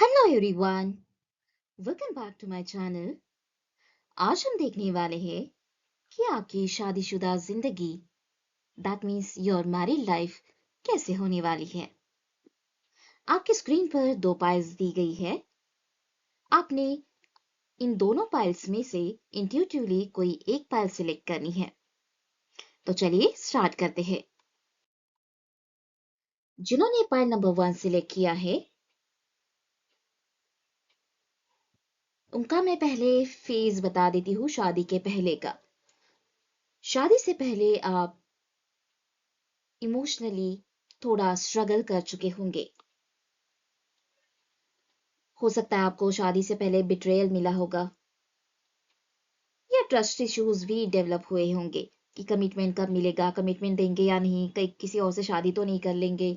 Hello everyone, welcome back to my channel. आज हम देखने वाले हैं कि आपकी शादीशुदा जिंदगी, that means your married life, कैसे होने वाली है। आपकी स्क्रीन पर दो फाइल्स दी गई है। आपने इन दोनों फाइल्स में से इंट्यूटिवली कोई एक फाइल सिलेक्ट करनी है। तो चलिए स्टार्ट करते हैं। जिन्होंने फाइल नंबर 1 सिलेक्ट किया है, उनका मैं पहले फेज बता देती हूँ शादी के पहले का। शादी से पहले आप इमोशनली थोड़ा स्ट्रगल कर चुके होंगे। हो सकता है आपको शादी से पहले बिट्रेयल मिला होगा या ट्रस्ट इश्यूज भी डेवलप हुए होंगे कि कमिटमेंट कब मिलेगा, कमिटमेंट देंगे या नहीं, कहीं किसी और से शादी तो नहीं कर लेंगे।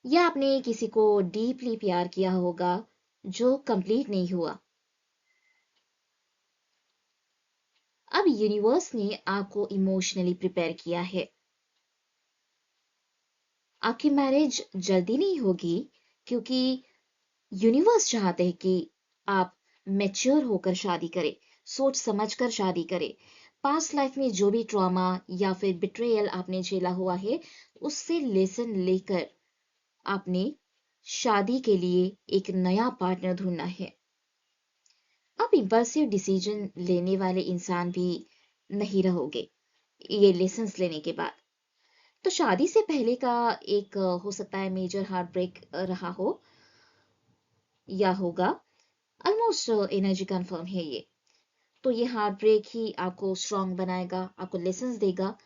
या आपने किसी को डीपली प्यार किया होगा जो कंप्लीट नहीं हुआ। अब यूनिवर्स ने आपको इमोशनली प्रिपेयर किया है। आपकी मैरिज जल्दी नहीं होगी क्योंकि यूनिवर्स चाहते हैं कि आप मैच्योर होकर शादी करें, सोच समझकर शादी करें। पास्ट लाइफ में जो भी ट्रॉमा या फिर बिट्रेयल आपने झेला हुआ है, उससे लेसन लेकर आपने शादी के लिए एक नया पार्टनर ढूंढना है। आप इम्पल्सिव डिसीजन लेने वाले इंसान भी नहीं रहोगे ये लेसन्स लेने के बाद। तो शादी से पहले का एक हो सकता है मेजर हार्ट ब्रेक रहा हो या होगा। ऑलमोस्ट एनर्जी कंफर्म है ये। तो ये हार्ट ब्रेक ही आपको स्ट्रांग बनाएगा, आपको लेसन्स देगा,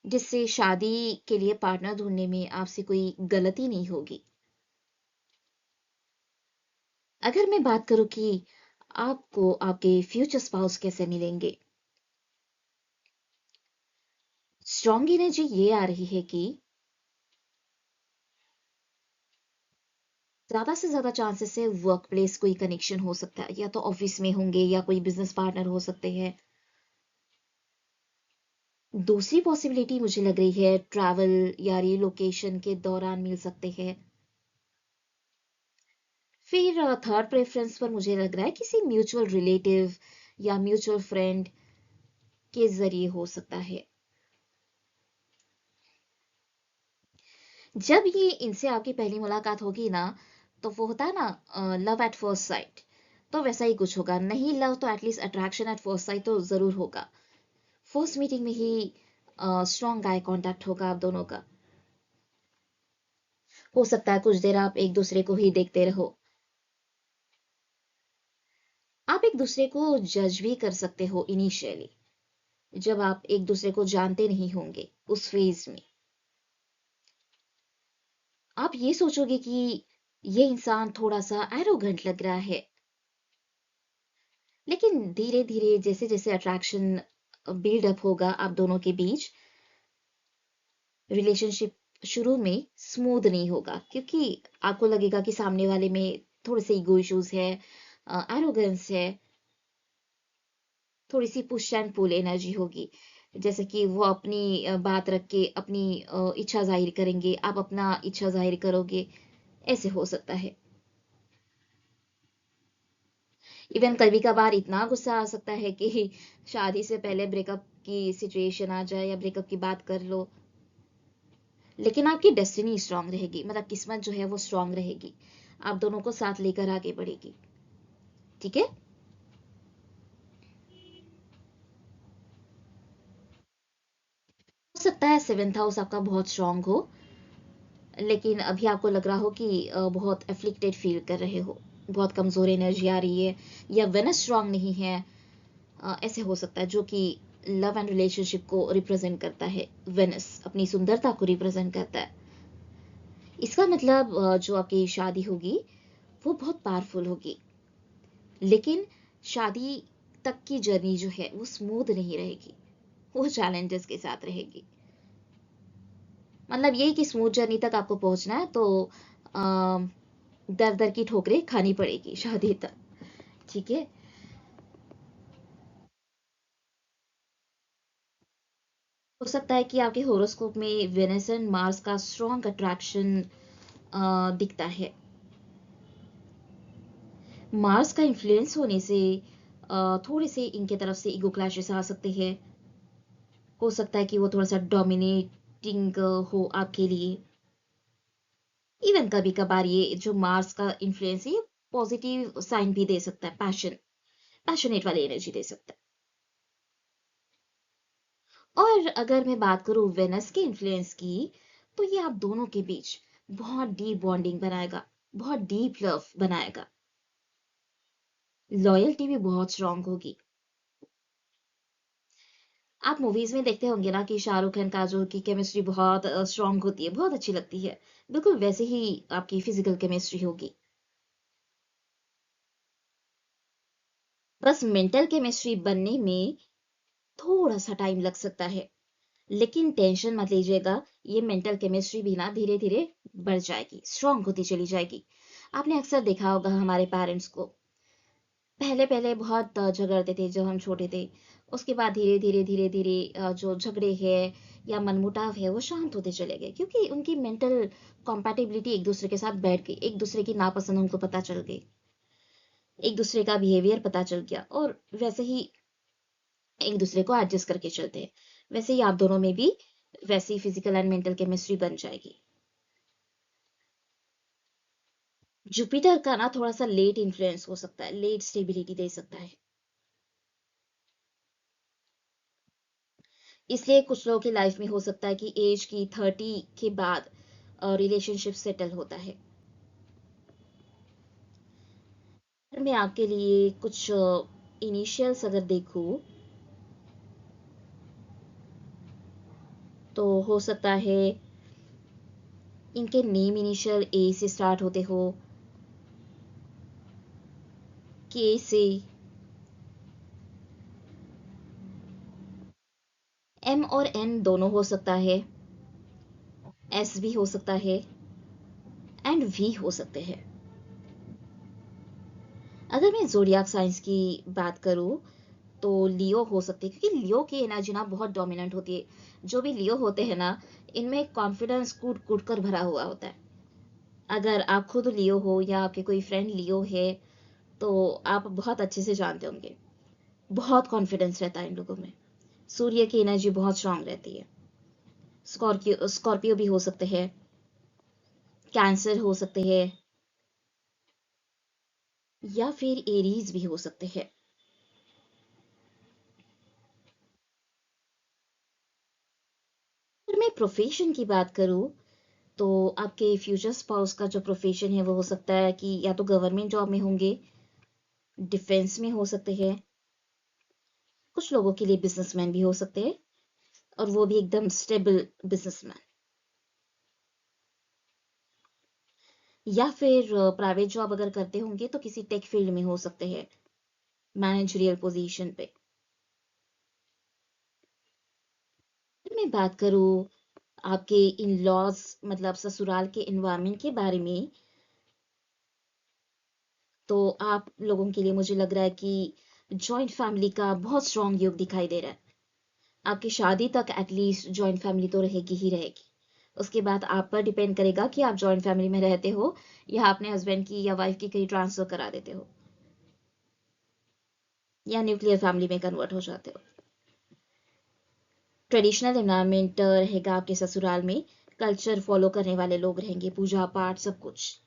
जिससे शादी के लिए पार्टनर ढूंढने में आपसे कोई गलती नहीं होगी। अगर मैं बात करूं कि आपको आपके फ्यूचर स्पाउस कैसे मिलेंगे, स्ट्रांग एनर्जी ये आ रही है कि ज्यादा से ज्यादा चांसेस है वर्क प्लेस कोई कनेक्शन हो सकता है, या तो ऑफिस में होंगे या कोई बिजनेस पार्टनर हो सकते हैं। दूसरी पॉसिबिलिटी मुझे लग रही है ट्रैवल या रिलोकेशन के दौरान मिल सकते हैं। फिर थर्ड प्रेफरेंस पर मुझे लग रहा है किसी म्यूचुअल रिलेटिव या म्यूचुअल फ्रेंड के जरिए हो सकता है। जब ये इनसे आपकी पहली मुलाकात होगी ना, तो वो होता है ना लव एट फर्स्ट साइट। तो वैसा ही कुछ होगा, नहीं लव तो at least attraction at first sight तो जरूर होगा। फर्स्ट मीटिंग में ही स्ट्रॉन्ग आई कांटेक्ट होगा आप दोनों का। हो सकता है कुछ देर आप एक दूसरे को ही देखते रहो। आप एक दूसरे को जज भी कर सकते हो इनिशियली, जब आप एक दूसरे को जानते नहीं होंगे उस फेज में। आप ये सोचोगे कि ये इंसान थोड़ा सा एरोगेंट लग रहा है। लेकिन धीरे धीरे जैसे जैसे अट्रैक्शन बिल्डअप होगा आप दोनों के बीच, रिलेशनशिप शुरू में स्मूथ नहीं होगा क्योंकि आपको लगेगा कि सामने वाले में थोड़े से ईगो इश्यूज है, एरोगेंस है, थोड़ी सी पुश एंड पुल एनर्जी होगी। जैसे कि वो अपनी बात रख के अपनी इच्छा जाहिर करेंगे, आप अपना इच्छा जाहिर करोगे, ऐसे हो सकता है। इवन कभी कभार इतना गुस्सा आ सकता है कि शादी से पहले ब्रेकअप की सिचुएशन आ जाए या ब्रेकअप की बात कर लो। लेकिन आपकी डेस्टिनी स्ट्रांग रहेगी, मतलब किस्मत जो है वो स्ट्रांग रहेगी, आप दोनों को साथ लेकर आगे बढ़ेगी। ठीक है। हो सकता है सेवेंथ हाउस आपका बहुत स्ट्रांग हो, लेकिन अभी आपको लग रहा हो कि बहुत एफ्लिक्टेड फील कर रहे हो, बहुत कमजोर एनर्जी आ रही है, या वेनस स्ट्रांग नहीं है। ऐसे हो सकता है, जो कि लव एंड रिलेशनशिप को रिप्रेजेंट करता है। वेनस अपनी सुंदरता को रिप्रेजेंट करता है। इसका मतलब जो आपकी शादी होगी वो बहुत पावरफुल होगी। लेकिन शादी तक की जर्नी जो है वो स्मूथ नहीं रहेगी, वो चैलेंजेस के साथ रहेगी। मतलब यही कि स्मूथ जर्नी तक आपको पहुंचना है तो दर दर की ठोकरें खानी पड़ेगी शादी तक। ठीक है। हो सकता है कि आपके होरोस्कोप में वेनस एंड मार्स का स्ट्रॉन्ग अट्रैक्शन दिखता है। मार्स का इन्फ्लुएंस होने से थोड़े से इनके तरफ से ईगो क्लैशेस आ सकते हैं। हो सकता है कि वो थोड़ा सा डोमिनेटिंग हो आपके लिए। इवन कभी कभार ये जो मार्स का इन्फ्लुएंस है ये पॉजिटिव साइन भी दे सकता है, पैशनेट वाली एनर्जी दे सकता है। और अगर मैं बात करूं वेनस के इन्फ्लुएंस की, तो ये आप दोनों के बीच बहुत डीप बॉन्डिंग बनाएगा, बहुत डीप लव बनाएगा। लॉयल्टी भी बहुत स्ट्रांग होगी। आप मूवीज में देखते होंगे ना कि शाहरुख खान काजोल की केमिस्ट्री बहुत स्ट्रांग होती है, बहुत अच्छी लगती है। बिल्कुल वैसे ही आपकी फिजिकल केमिस्ट्री होगी। बस मेंटल केमिस्ट्री बनने में थोड़ा सा टाइम लग सकता है, लेकिन टेंशन मत लीजिएगा। ये मेंटल केमिस्ट्री भी ना धीरे धीरे बढ़ जाएगी, स्ट्रांग होती चली जाएगी। आपने अक्सर देखा होगा हमारे पेरेंट्स को, पहले पहले बहुत झगड़ते थे जब हम छोटे थे। उसके बाद धीरे धीरे जो झगड़े हैं या मनमुटाव है वो शांत होते चले गए, क्योंकि उनकी मेंटल कॉम्पैटिबिलिटी एक दूसरे के साथ बैठ गई, एक दूसरे की नापसंद उनको पता चल गई, एक दूसरे का बिहेवियर पता चल गया, और वैसे ही एक दूसरे को एडजस्ट करके चलते हैं। वैसे ही आप दोनों में भी वैसी फिजिकल एंड मेंटल केमिस्ट्री बन जाएगी। जुपिटर का ना थोड़ा सा लेट इन्फ्लुएंस हो सकता है, लेट स्टेबिलिटी दे सकता है। इसलिए कुछ लोगों की लाइफ में हो सकता है कि एज की 30 के बाद रिलेशनशिप सेटल होता है। मैं आपके लिए कुछ इनिशियल्स अगर देखूं, तो हो सकता है इनके नेम इनिशियल ए से स्टार्ट होते हो, के से, एम और एन दोनों हो सकता है, एस भी हो सकता है, एंड वी हो सकते हैं। अगर मैं जोडियाक साइंस की बात करूं, तो लियो हो सकते हैं, क्योंकि लियो की एनर्जी ना बहुत डोमिनेंट होती है। जो भी लियो होते हैं ना, इनमें कॉन्फिडेंस कूट कूट कर भरा हुआ होता है। अगर आप खुद लियो हो या आपके कोई फ्रेंड लियो है, तो आप बहुत अच्छे से जानते होंगे, बहुत कॉन्फिडेंस रहता है इन लोगों में। सूर्य की एनर्जी बहुत स्ट्रांग रहती है। स्कॉर्पियो स्कॉर्पियो भी हो सकते हैं, कैंसर हो सकते हैं, या फिर एरीज भी हो सकते हैं। अगर मैं प्रोफेशन की बात करूं, तो आपके फ्यूचर स्पाउस का जो प्रोफेशन है वो हो सकता है कि या तो गवर्नमेंट जॉब में होंगे, डिफेंस में हो सकते हैं, कुछ लोगों के लिए बिजनेसमैन भी हो सकते हैं, और वो भी एकदम स्टेबल बिजनेसमैन। या फिर प्राइवेट जॉब अगर करते होंगे तो किसी टेक फील्ड में हो सकते हैं, मैनेजरियल पोजीशन पे। फिर मैं बात करूँ आपके इन लॉज, मतलब ससुराल के इन्वायरमेंट के बारे में, तो आप लोगों के लिए मुझे लग रहा है कि जॉइंट फैमिली का बहुत स्ट्रांग योग दिखाई दे रहा है। आपकी शादी तक एटलीस्ट जॉइंट फैमिली तो रहेगी ही रहेगी। उसके बाद आप पर डिपेंड करेगा कि आप जॉइंट फैमिली में रहते हो या अपने हस्बैंड की या वाइफ की कहीं ट्रांसफर करा देते हो, या न्यूक्लियर फैमिली में कन्वर्ट हो जाते हो। ट्रेडिशनल एनवायरनमेंट रहेगा आपके ससुराल में, कल्चर फॉलो करने वाले लोग रहेंगे, पूजा पाठ सब कुछ।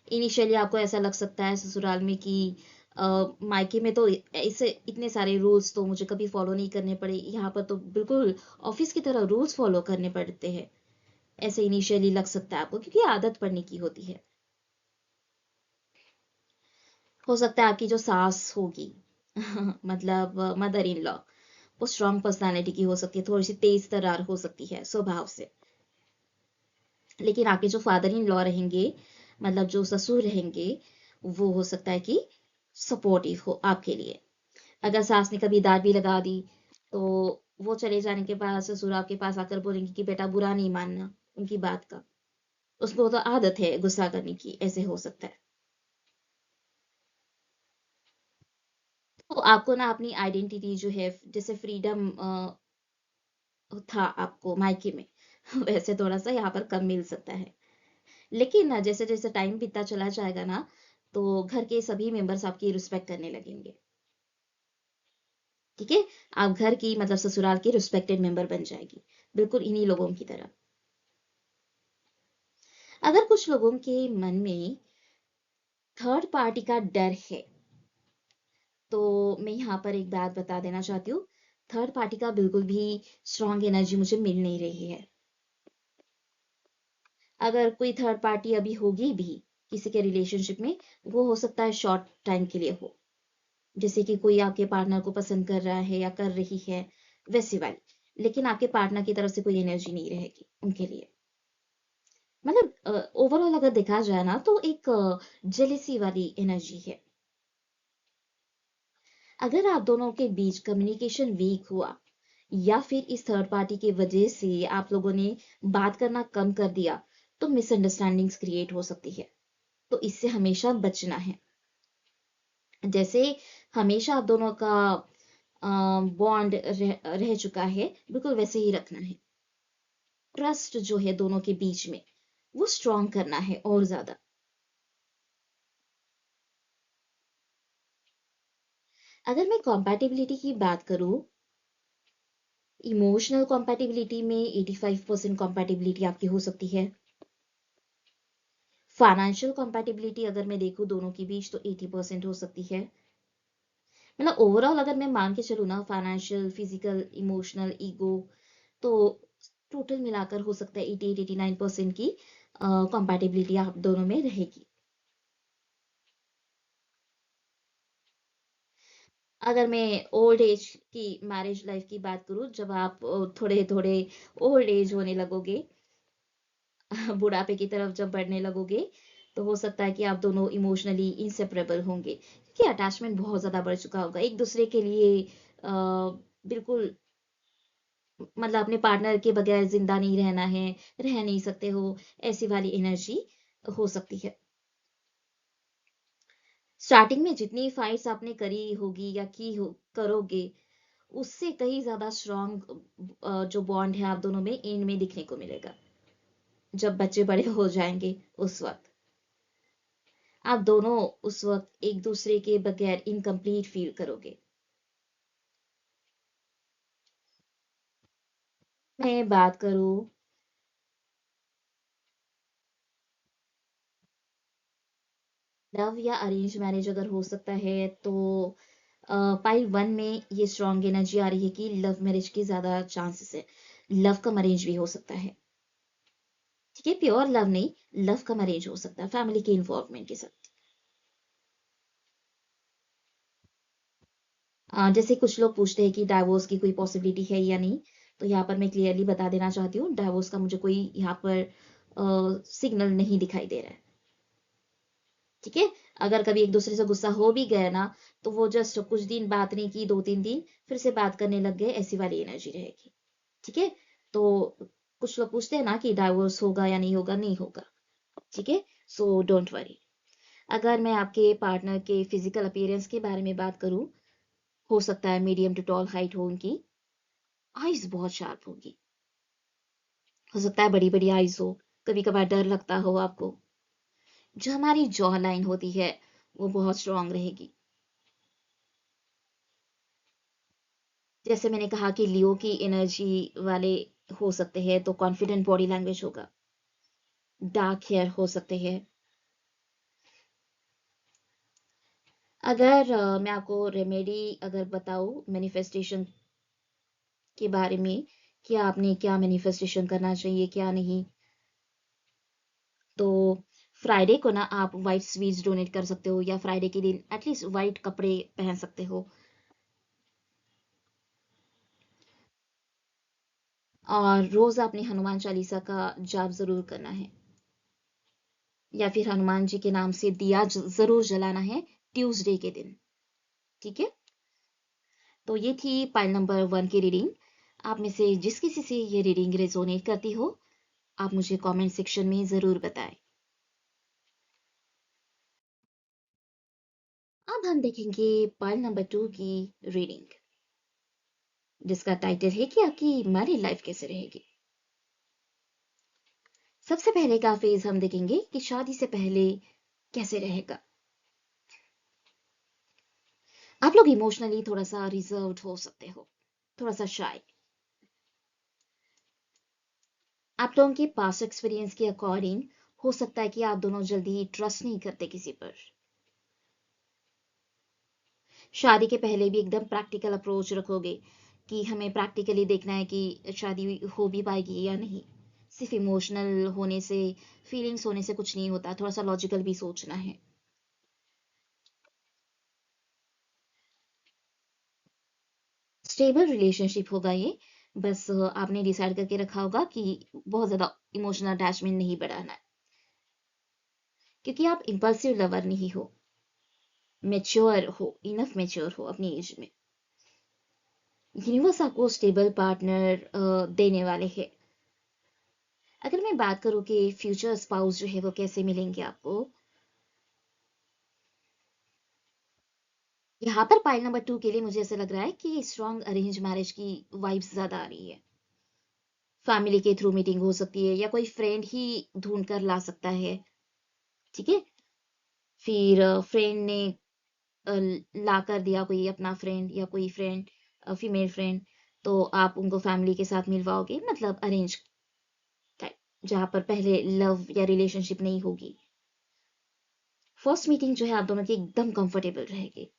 इनिशियली आपको ऐसा लग सकता है ससुराल में कि मायके में तो ऐसे इतने सारे रूल्स तो मुझे कभी फॉलो नहीं करने पड़े, यहाँ पर तो बिल्कुल ऑफिस की तरह रूल्स फॉलो करने पड़ते हैं। ऐसे इनिशियली लग सकता है आपको, क्योंकि आदत पड़ने की होती है। हो सकता है आपकी जो सास होगी मतलब मदर इन लॉ, वो स्ट्रांग पर्सनालिटी की हो सकती है, थोड़ी सी तेज तर्रार हो सकती है स्वभाव से। लेकिन आपके जो फादर इन लॉ रहेंगे, मतलब जो ससुर रहेंगे, वो हो सकता है कि सपोर्टिव हो आपके लिए। अगर सास ने कभी दाद भी लगा दी, तो वो चले जाने के बाद ससुर आपके पास आकर बोलेंगे कि बेटा बुरा नहीं मानना उनकी बात का, उसको तो आदत है गुस्सा करने की, ऐसे हो सकता है। तो आपको ना अपनी आइडेंटिटी जो है, जैसे फ्रीडम था आपको मायके में, वैसे थोड़ा सा यहाँ पर कम मिल सकता है, लेकिन ना जैसे जैसे टाइम बीतता चला जाएगा ना, तो घर के सभी मेंबर्स आपकी रिस्पेक्ट करने लगेंगे। ठीक है, आप घर की मतलब ससुराल की रिस्पेक्टेड मेंबर बन जाएगी, बिल्कुल इन्हीं लोगों की तरह। अगर कुछ लोगों के मन में थर्ड पार्टी का डर है, तो मैं यहाँ पर एक बात बता देना चाहती हूँ, थर्ड पार्टी का बिल्कुल भी स्ट्रांग एनर्जी मुझे मिल नहीं रही है। अगर कोई थर्ड पार्टी अभी होगी भी किसी के रिलेशनशिप में, वो हो सकता है शॉर्ट टाइम के लिए हो, जैसे कि कोई आपके पार्टनर को पसंद कर रहा है या कर रही है, वैसी वाली, लेकिन आपके पार्टनर की तरफ से कोई एनर्जी नहीं रहेगी उनके लिए। मतलब ओवरऑल अगर देखा जाए ना, तो एक जेलेसी वाली एनर्जी है। अगर आप दोनों के बीच कम्युनिकेशन वीक हुआ, या फिर इस थर्ड पार्टी की वजह से आप लोगों ने बात करना कम कर दिया, तो मिसअंडरस्टैंडिंग्स क्रिएट हो सकती है। तो इससे हमेशा बचना है। जैसे हमेशा आप दोनों का बॉन्ड रह चुका है, बिल्कुल वैसे ही रखना है। ट्रस्ट जो है दोनों के बीच में, वो स्ट्रॉन्ग करना है और ज्यादा। अगर मैं कंपैटिबिलिटी की बात करूं, इमोशनल कंपैटिबिलिटी में 85% कंपैटिबिलिटी आपकी हो सकती है। फाइनेंशियल कंपैटिबिलिटी अगर मैं देखूं दोनों के बीच, तो 80% हो सकती है। मतलब ओवरऑल अगर मैं मान के चलूँ ना, फाइनेंशियल, फिजिकल, इमोशनल, ईगो, तो टोटल मिलाकर हो सकता है 88-89% की कंपैटिबिलिटी आप दोनों में रहेगी। अगर मैं ओल्ड एज की मैरिज लाइफ की बात करूं, जब आप थोड़े थोड़े ओल्ड एज होने लगोगे, बुढ़ापे की तरफ जब बढ़ने लगोगे, तो हो सकता है कि आप दोनों इमोशनली इंसेपरेबल होंगे, क्योंकि अटैचमेंट बहुत ज्यादा बढ़ चुका होगा एक दूसरे के लिए। बिल्कुल, मतलब अपने पार्टनर के बगैर जिंदा नहीं रहना है, रह नहीं सकते हो, ऐसी वाली एनर्जी हो सकती है। स्टार्टिंग में जितनी फाइट्स आपने करी होगी या की हो करोगे, उससे कहीं ज्यादा स्ट्रॉन्ग जो बॉन्ड है आप दोनों में एंड में दिखने को मिलेगा, जब बच्चे बड़े हो जाएंगे उस वक्त। आप दोनों उस वक्त एक दूसरे के बगैर इनकम्प्लीट फील करोगे। मैं बात करूं, लव या अरेंज मैरिज अगर हो सकता है, तो पाइल वन में ये स्ट्रॉन्ग एनर्जी आ रही है कि लव मैरिज के ज्यादा चांसेस है। लव कम अरेंज भी हो सकता है। ठीक है, प्योर लव नहीं, लव कम अरेंज हो सकता है फैमिली के इन्वॉल्वमेंट के साथ। जैसे कुछ लोग पूछते हैं कि डाइवोर्स की कोई पॉसिबिलिटी है या नहीं, तो यहाँ पर मैं क्लियरली बता देना चाहती हूँ, डाइवोर्स का मुझे कोई यहाँ पर सिग्नल नहीं दिखाई दे रहा है। ठीक है, अगर कभी एक दूसरे से गुस्सा हो भी गया ना, तो वो जस्ट कुछ दिन बात नहीं की, 2-3 दिन फिर से बात करने लग गए, ऐसी वाली एनर्जी रहेगी। ठीक है, तो कुछ लोग पूछते हैं ना कि डाइवोर्स होगा या नहीं होगा, नहीं होगा। ठीक है, सो डोंट वरी। अगर मैं आपके पार्टनर के फिजिकल अपीयरेंस के बारे में बात करूं, हो सकता है मीडियम टू टॉल हाइट हो उनकी, आईज बहुत शार्प होगी, हो सकता है बड़ी बड़ी आईज हो, कभी कभार डर लगता हो आपको। जो हमारी जॉ लाइन होती है, वो बहुत स्ट्रांग रहेगी। जैसे मैंने कहा कि लियो की एनर्जी वाले हो सकते हैं, तो कॉन्फिडेंट बॉडी लैंग्वेज होगा, डार्क हेयर हो सकते हैं। अगर मैं आपको रेमेडी अगर बताऊं मैनिफेस्टेशन के बारे में, कि आपने क्या मैनिफेस्टेशन करना चाहिए क्या नहीं, तो फ्राइडे को ना आप वाइट स्वीट्स डोनेट कर सकते हो, या फ्राइडे के दिन एटलीस्ट वाइट कपड़े पहन सकते हो। और रोज आपने हनुमान चालीसा का जाप जरूर करना है, या फिर हनुमान जी के नाम से दिया जरूर जलाना है ट्यूसडे के दिन। ठीक है, तो ये थी पाइल नंबर 1 की रीडिंग। आप में से जिस किसी से ये रीडिंग रेजोनेट करती हो, आप मुझे कमेंट सेक्शन में जरूर बताएं। अब हम देखेंगे पाइल नंबर 2 की रीडिंग, जिसका टाइटल है कि आपकी मैरिड लाइफ कैसे रहेगी। सबसे पहले का फेज हम देखेंगे कि शादी से पहले कैसे रहेगा। आप लोग इमोशनली थोड़ा सा रिजर्व्ड हो सकते हो, थोड़ा सा शाय। आप लोगों के पास्ट एक्सपीरियंस के अकॉर्डिंग हो सकता है कि आप दोनों जल्दी ट्रस्ट नहीं करते किसी पर। शादी के पहले भी एकदम प्रैक्टिकल अप्रोच रखोगे कि हमें प्रैक्टिकली देखना है कि शादी हो भी पाएगी या नहीं। सिर्फ इमोशनल होने से, फीलिंग्स होने से कुछ नहीं होता, थोड़ा सा लॉजिकल भी सोचना है। स्टेबल रिलेशनशिप होगा ये। बस आपने डिसाइड करके रखा होगा कि बहुत ज्यादा इमोशनल अटैचमेंट नहीं बढ़ाना है, क्योंकि आप इम्पल्सिव लवर नहीं हो, मेच्योर हो, इनफ मेच्योर हो अपनी एज में। यूनिवर्स आपको स्टेबल पार्टनर देने वाले हैं। अगर मैं बात करूं कि फ्यूचर स्पाउस जो है वो कैसे मिलेंगे आपको, यहाँ पर पाइल नंबर 2 के लिए मुझे ऐसा लग रहा है कि स्ट्रॉन्ग अरेंज मैरिज की वाइब्स ज्यादा आ रही है। फैमिली के थ्रू मीटिंग हो सकती है या कोई फ्रेंड ही ढूंढ कर ला सकता है। ठीक है, फिर फ्रेंड ने ला कर दिया कोई अपना फ्रेंड या कोई फ्रेंड, फीमेल फ्रेंड, तो आप उनको फैमिली के साथ मिलवाओगे, मतलब अरेंज टाइप, जहाँ पर पहले लव या रिलेशनशिप नहीं होगी। फर्स्ट मीटिंग जो है आप दोनों की एकदम कंफर्टेबल रहेगी।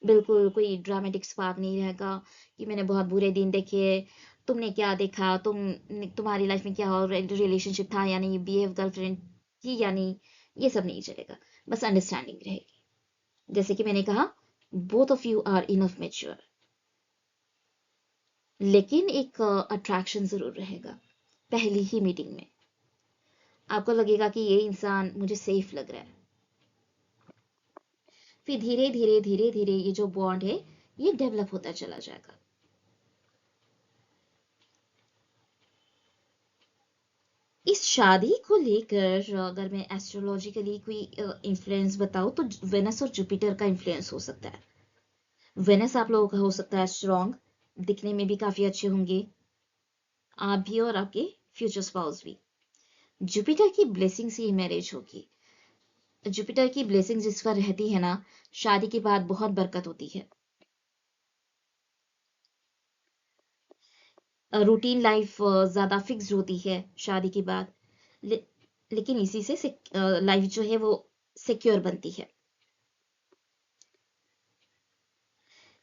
बिल्कुल कोई ड्रामेटिक स्पार्क नहीं रहेगा कि मैंने बहुत बुरे दिन देखे, तुमने क्या देखा, तुम्हारी लाइफ में क्या और रिलेशनशिप था या नहीं, बीएफ गर्लफ्रेंड थी या नहीं, ये सब नहीं चलेगा। बस अंडरस्टैंडिंग रहेगी। जैसे कि मैंने कहा, both of you are enough mature, लेकिन एक अट्रैक्शन जरूर रहेगा पहली ही मीटिंग में। आपको लगेगा कि ये इंसान मुझे सेफ लग रहा है। फिर धीरे धीरे धीरे धीरे ये जो बॉन्ड है ये डेवलप होता चला जाएगा। इस शादी को लेकर अगर मैं एस्ट्रोलॉजिकली कोई इन्फ्लुएंस बताऊं तो वेनस और जुपिटर का इन्फ्लुएंस हो सकता है। वेनस आप लोगों का हो सकता है स्ट्रॉन्ग, दिखने में भी काफी अच्छे होंगे आप भी और आपके फ्यूचर स्पाउस भी। जुपिटर की ब्लेसिंग से ही मैरिज होगी। जुपिटर की ब्लेसिंग जिस पर रहती है ना, शादी के बाद बहुत बरकत होती है। रूटीन लाइफ ज्यादा फिक्स्ड होती है शादी के बाद, ले, लेकिन इसी से लाइफ जो है वो सिक्योर बनती है।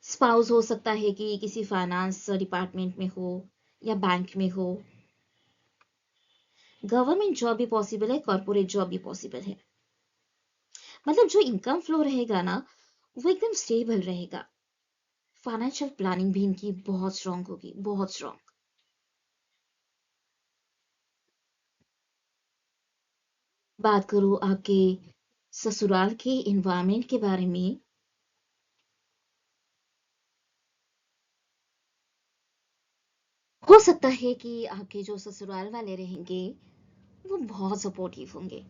स्पाउस हो सकता है कि किसी फाइनेंस डिपार्टमेंट में हो या बैंक में हो। गवर्नमेंट जॉब भी पॉसिबल है, कॉर्पोरेट जॉब भी पॉसिबल है। मतलब जो इनकम फ्लो रहेगा ना, वो एकदम स्टेबल रहेगा। फाइनेंशियल प्लानिंग भी इनकी बहुत स्ट्रांग होगी, बहुत स्ट्रांग। बात करूं आपके ससुराल के इन्वायरमेंट के बारे में, हो सकता है कि आपके जो ससुराल वाले रहेंगे वो बहुत सपोर्टिव होंगे।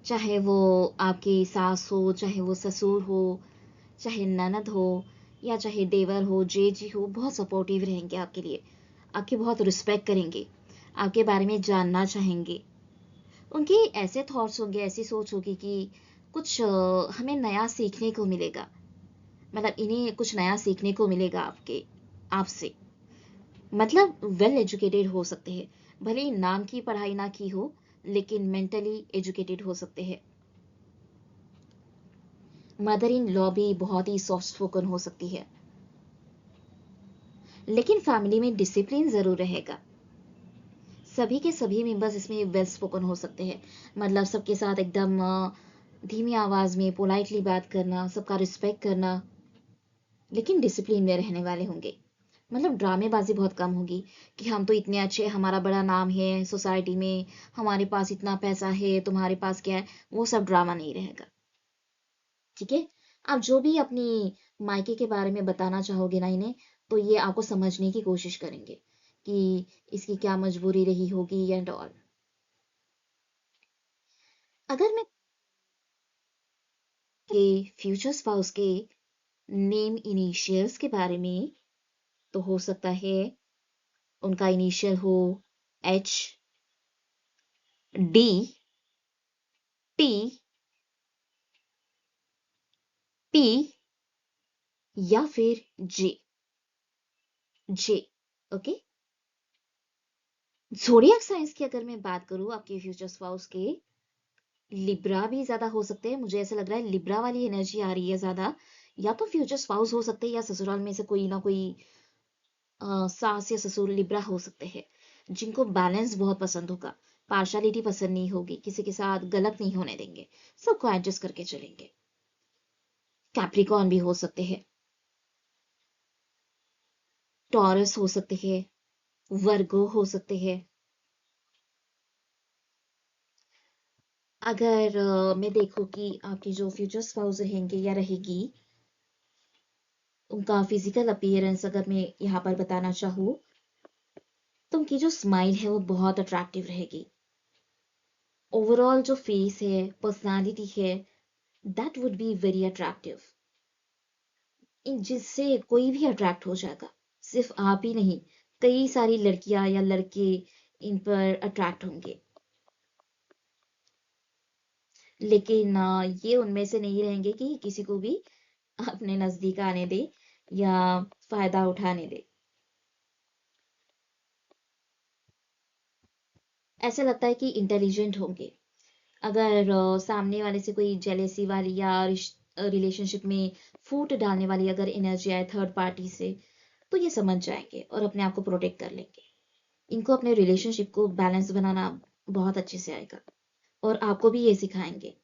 चाहे वो आपकी सास हो, चाहे वो ससुर हो, चाहे ननद हो, या चाहे देवर हो, जेजी हो, बहुत सपोर्टिव रहेंगे आपके लिए। आपकी बहुत रिस्पेक्ट करेंगे, आपके बारे में जानना चाहेंगे। उनके ऐसे थॉट्स होंगे, ऐसी सोच होगी कि कुछ हमें नया सीखने को मिलेगा। मतलब इन्हें कुछ नया सीखने को मिलेगा आपके आपसे। मतलब वेल एजुकेटेड हो सकते हैं, भले ही नाम की पढ़ाई ना की हो, लेकिन मेंटली एजुकेटेड हो सकते हैं। मदर इन लॉ भी बहुत ही सॉफ्ट स्पोकन हो सकती है, लेकिन फैमिली में डिसिप्लिन जरूर रहेगा। सभी के सभी मेंबर्स इसमें वेल स्पोकन हो सकते हैं। मतलब सबके साथ एकदम धीमी आवाज में पोलाइटली बात करना, सबका रिस्पेक्ट करना, लेकिन डिसिप्लिन में रहने वाले होंगे। मतलब ड्रामेबाजी बहुत कम होगी कि हम तो इतने अच्छे, हमारा बड़ा नाम है सोसाइटी में, हमारे पास इतना पैसा है, तुम्हारे पास क्या है, वो सब ड्रामा नहीं रहेगा। ठीक है, आप जो भी अपनी मायके के बारे में बताना चाहोगे ना इन्हें, तो ये आपको समझने की कोशिश करेंगे कि इसकी क्या मजबूरी रही होगी एंड ऑल। अगर मैं के फ्यूचर स्पाउस के नेम इनिशियल्स के बारे में, तो हो सकता है उनका इनिशियल हो एच, डी, टी, पी या फिर जे। जे, ओके। ज़ोडिएक साइंस की अगर मैं बात करूँ आपके फ्यूचर स्पाउस के, लिब्रा भी ज़्यादा हो सकते हैं। मुझे ऐसा लग रहा है लिब्रा वाली एनर्जी आ रही है ज़्यादा। या तो फ्यूचर स्पाउस हो सकते हैं या ससुराल में से कोई ना कोई सास या ससुर लिब्रा हो सकते हैं, जिनको बैलेंस बहुत पसंद होगा, पार्शलिटी पसंद नहीं होगी, किसी के साथ गलत नहीं होने देंगे, सबको एडजस्ट करके चलेंगे। कैप्रिकॉर्न भी हो सकते हैं, टॉरस हो सकते हैं, वर्गो हो सकते हैं। अगर मैं देखूं कि आपकी जो फ्यूचर स्पाउस रहेंगे या रहेगी, उनका फिजिकल अपीयरेंस अगर मैं यहाँ पर बताना चाहूँ, तो उनकी जो स्माइल है वो बहुत अट्रैक्टिव रहेगी। ओवरऑल जो फेस है, पर्सनालिटी है, that would be very attractive, जिससे कोई भी अट्रैक्ट हो जाएगा। सिर्फ आप ही नहीं, कई सारी लड़कियां या लड़के इन पर अट्रैक्ट होंगे। लेकिन ये उनमें से नहीं रहेंगे कि किसी को भी अपने नजदीक आने दे या फायदा उठाने दे। ऐसा लगता है कि इंटेलिजेंट होंगे। अगर सामने वाले से कोई जेलेसी वाली या रिलेशनशिप में फूट डालने वाली अगर एनर्जी आए थर्ड पार्टी से, तो ये समझ जाएंगे और अपने आप को प्रोटेक्ट कर लेंगे। इनको अपने रिलेशनशिप को बैलेंस बनाना बहुत अच्छे से आएगा, और आपको भी ये सिखाएंगे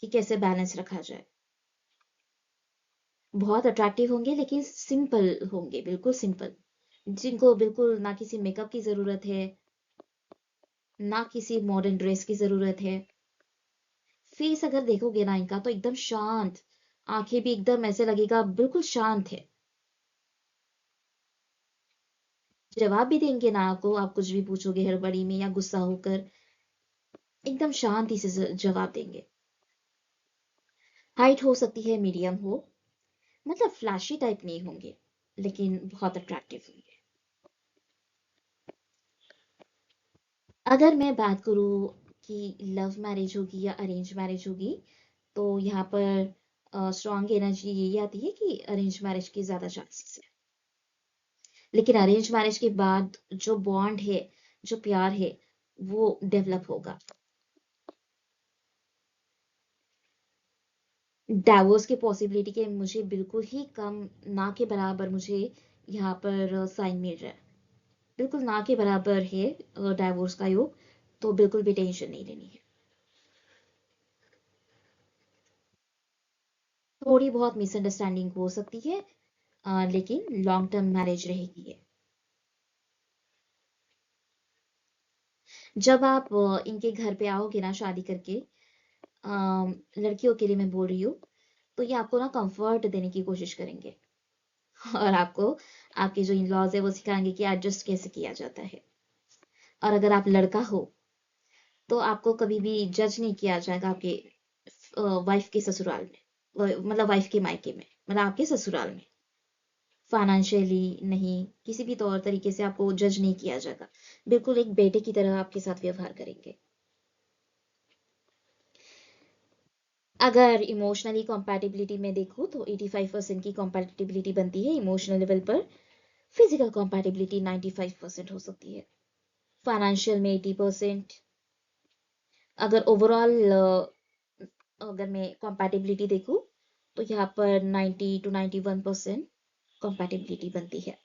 कि कैसे बैलेंस रखा जाए। बहुत अट्रैक्टिव होंगे लेकिन सिंपल होंगे, बिल्कुल सिंपल, जिनको बिल्कुल ना किसी मेकअप की जरूरत है, ना किसी मॉडर्न ड्रेस की जरूरत है। फेस अगर देखोगे ना इनका, तो एकदम शांत, आंखें भी एकदम ऐसे लगेगा बिल्कुल शांत है। जवाब भी देंगे ना आपको, आप कुछ भी पूछोगे हड़बड़ी में या गुस्सा होकर, एकदम शांति से जवाब देंगे। हाइट हो सकती है मीडियम हो, मतलब फ्लैशी टाइप नहीं होंगे, लेकिन बहुत अट्रैक्टिव होंगे। अगर मैं बात करूँ कि लव मैरिज होगी या अरेंज मैरिज होगी, तो यहाँ पर स्ट्रॉन्ग एनर्जी यही आती है कि अरेंज मैरिज के ज्यादा चांसेस है। लेकिन अरेंज मैरिज के बाद जो बॉन्ड है, जो प्यार है, वो डेवलप होगा। डाइवोर्स की पॉसिबिलिटी के मुझे बिल्कुल ही कम, ना के बराबर मुझे यहाँ पर साइन मिल रहा है। बिल्कुल ना के बराबर है डाइवोर्स का योग, तो बिल्कुल भी टेंशन नहीं लेनी है। थोड़ी बहुत मिसअंडरस्टैंडिंग हो सकती है, लेकिन लॉन्ग टर्म मैरिज रहेगी ये। जब आप इनके घर पे आओगे ना शादी करके, लड़कियों के लिए मैं बोल रही हूँ, तो ये आपको ना कंफर्ट देने की कोशिश करेंगे और आपको आपके जो इन लॉज है वो सिखाएंगे कि एडजस्ट कैसे किया जाता है। और अगर आप लड़का हो, तो आपको कभी भी जज नहीं किया जाएगा आपके वाइफ के ससुराल में, मतलब वाइफ के मायके में, मतलब आपके ससुराल में। फाइनेंशियली नहीं, किसी भी तौर तरीके से आपको जज नहीं किया जाएगा। बिल्कुल एक बेटे की तरह आपके साथ व्यवहार करेंगे। अगर इमोशनली कंपैटिबिलिटी में देखूँ, तो 85% की कंपैटिबिलिटी बनती है इमोशनल लेवल पर। फिजिकल कंपैटिबिलिटी 95% हो सकती है। फाइनेंशियल में 80%। अगर ओवरऑल अगर मैं कंपैटिबिलिटी देखूँ, तो यहाँ पर 90 to 91% कंपैटिबिलिटी बनती है।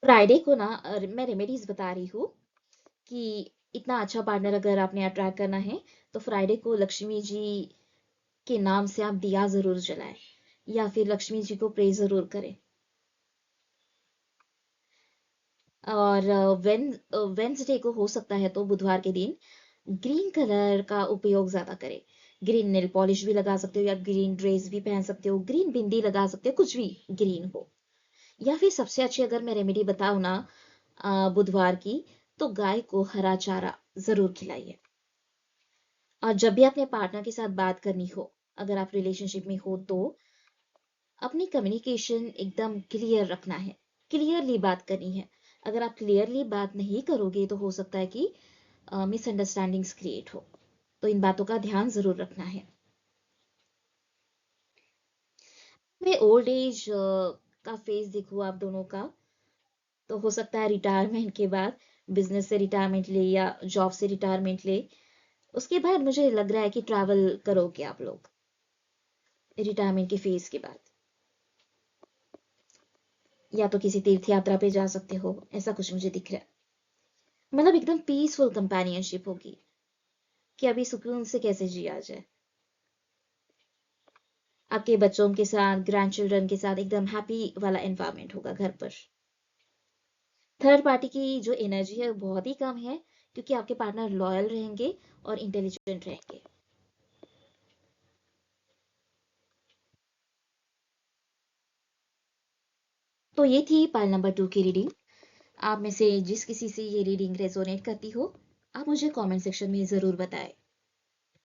फ्राइडे को ना मैं रेमेडीज बता रही हूँ कि इतना अच्छा पार्टनर अगर आपने अट्रैक्ट करना है, तो फ्राइडे को लक्ष्मी जी के नाम से आप दिया जरूर जलाएं, या फिर लक्ष्मी जी को प्रे जरूर करें। और वेंसडे को हो सकता है तो बुधवार के दिन ग्रीन कलर का उपयोग ज्यादा करें। ग्रीन नेल पॉलिश भी लगा सकते हो, या ग्रीन ड्रेस भी पहन सकते हो, ग्रीन बिंदी लगा सकते हो, कुछ भी ग्रीन हो। या फिर सबसे अच्छी अगर मैं रेमेडी बताऊं ना, बुधवार की, तो गाय को हरा चारा जरूर खिलाइए। और जब भी अपने पार्टनर के साथ बात करनी हो, अगर आप रिलेशनशिप में हो, तो अपनी कम्युनिकेशन एकदम क्लियर रखना है, क्लियरली बात करनी है। अगर आप क्लियरली बात नहीं करोगे तो हो सकता है कि मिसअंडरस्टैंडिंग्स क्रिएट हो। तो इन बातों का ध्यान जरूर रखना है। मैं ओल्ड एज का फेस देखूँ आप दोनों का, तो हो सकता है रिटायरमेंट के बाद, बिजनेस से रिटायरमेंट ले या जॉब से रिटायरमेंट ले, उसके बाद मुझे लग रहा है कि ट्रैवल करोगे आप लोग रिटायरमेंट के फेज के बाद, या तो किसी तीर्थ यात्रा पे जा सकते हो, ऐसा कुछ मुझे दिख रहा है। मतलब एकदम पीसफुल कंपेनियनशिप होगी कि अभी सुकून से कैसे जिया जाए, आपके बच्चों के साथ, ग्रैंड चिल्ड्रन के साथ एकदम हैप्पी वाला एनवायरनमेंट होगा घर पर। थर्ड पार्टी की जो एनर्जी है वो बहुत ही कम है, क्योंकि आपके पार्टनर लॉयल रहेंगे और इंटेलिजेंट रहेंगे। तो ये थी पाइल नंबर 2 की रीडिंग। आप में से जिस किसी से ये रीडिंग रेजोनेट करती हो, आप मुझे कमेंट सेक्शन में ज़रूर बताएं।